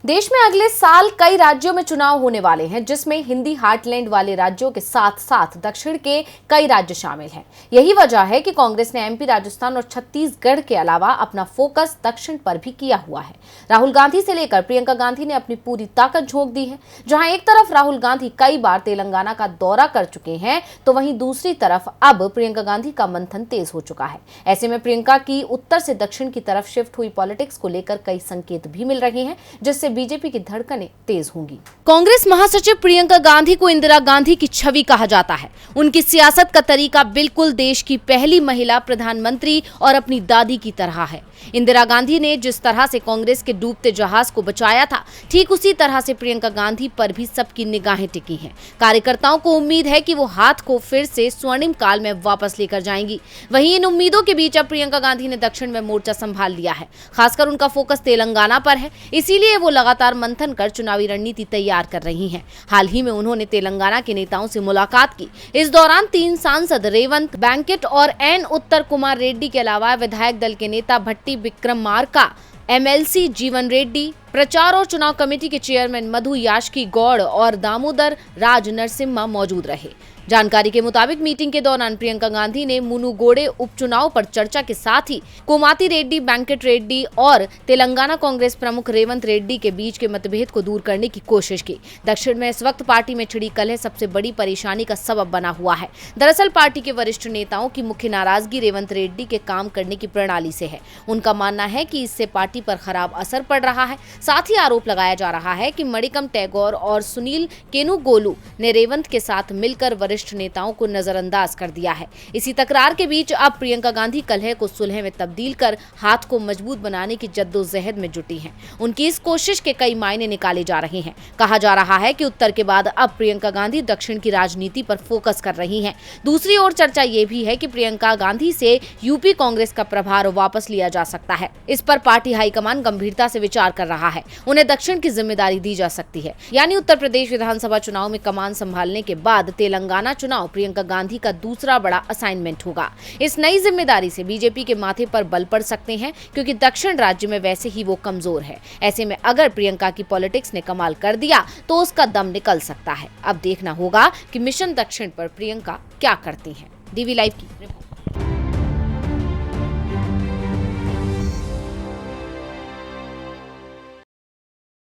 देश में अगले साल कई राज्यों में चुनाव होने वाले हैं, जिसमें हिंदी हार्टलैंड वाले राज्यों के साथ साथ दक्षिण के कई राज्य शामिल हैं। यही वजह है कि कांग्रेस ने एमपी, राजस्थान और छत्तीसगढ़ के अलावा अपना फोकस दक्षिण पर भी किया हुआ है। राहुल गांधी से लेकर प्रियंका गांधी ने अपनी पूरी ताकत झोंक दी है। जहां एक तरफ राहुल गांधी कई बार तेलंगाना का दौरा कर चुके हैं, तो वहीं दूसरी तरफ अब प्रियंका गांधी का मंथन तेज हो चुका है। ऐसे में प्रियंका की उत्तर से दक्षिण की तरफ शिफ्ट हुई पॉलिटिक्स को लेकर कई संकेत भी मिल रहे हैं, जिससे बीजेपी की धड़कनें तेज होंगी। कांग्रेस महासचिव प्रियंका गांधी को इंदिरा गांधी की छवि कहा जाता है। उनकी सियासत का तरीका बिल्कुल देश की पहली महिला प्रधानमंत्री और अपनी दादी की तरह है। इंदिरा गांधी ने जिस तरह से कांग्रेस के डूबते जहाज को बचाया था, ठीक उसी तरह से प्रियंका गांधी पर भी सबकी निगाहें टिकी हैं। कार्यकर्ताओं को उम्मीद है कि वो हाथ को फिर से स्वर्णिम काल में वापस लेकर जाएंगी। वहीं इन उम्मीदों के बीच अब प्रियंका गांधी ने दक्षिण में मोर्चा संभाल लिया है। खासकर उनका फोकस तेलंगाना पर है, इसीलिए वो लगातार मंथन कर चुनावी रणनीति तैयार कर रही हैं। हाल ही में उन्होंने तेलंगाना के नेताओं से मुलाकात की। इस दौरान 3 सांसद रेवंत बैंकेट और एन उत्तर कुमार रेड्डी के अलावा विधायक दल के नेता भट्टी विक्रमार्का, एमएलसी जीवन रेड्डी, प्रचार और चुनाव कमेटी के चेयरमैन मधु याष्की गौड़ और दामोदर राज नरसिम्हा मौजूद रहे। जानकारी के मुताबिक मीटिंग के दौरान प्रियंका गांधी ने मुनुगोडे उपचुनाव पर चर्चा के साथ ही कोमाती रेड्डी, बैंकेट रेड्डी और तेलंगाना कांग्रेस प्रमुख रेवंत रेड्डी के बीच के मतभेद को दूर करने की कोशिश की। दक्षिण में इस वक्त पार्टी में छिड़ी कलह सबसे बड़ी परेशानी का सबब बना हुआ है। दरअसल पार्टी के वरिष्ठ नेताओं की मुख्य नाराजगी रेवंत रेड्डी के काम करने की प्रणाली से है। उनका मानना है कि इससे पार्टी पर खराब असर पड़ रहा है। साथ ही आरोप लगाया जा रहा है कि मणिकम टैगोर और सुनील केनुगोलू ने रेवंत के साथ मिलकर वरिष्ठ नेताओं को नजरअंदाज कर दिया है। इसी तकरार के बीच अब प्रियंका गांधी कलह को सुलह में तब्दील कर हाथ को मजबूत बनाने की जद्दोजहद में जुटी हैं। उनकी इस कोशिश के कई मायने निकाले जा रहे हैं। कहा जा रहा है कि उत्तर के बाद अब प्रियंका गांधी दक्षिण की राजनीति पर फोकस कर रही हैं। दूसरी ओर चर्चा ये भी है कि प्रियंका गांधी से यूपी कांग्रेस का प्रभार वापस लिया जा सकता है। इस पर पार्टी हाईकमान गंभीरता से विचार कर रहा है। उन्हें दक्षिण की जिम्मेदारी दी जा सकती है, यानी उत्तर प्रदेश विधानसभा चुनाव में कमान संभालने के बाद तेलंगाना चुनाव प्रियंका गांधी का दूसरा बड़ा असाइनमेंट होगा। इस नई जिम्मेदारी से बीजेपी के माथे पर बल पड़ सकते हैं, क्योंकि दक्षिण राज्य में वैसे ही वो कमजोर है। ऐसे में अगर प्रियंका की पॉलिटिक्स ने कमाल कर दिया तो उसका दम निकल सकता है। अब देखना होगा कि मिशन दक्षिण पर प्रियंका क्या करती हैं। डीवी लाइव की रिपोर्ट।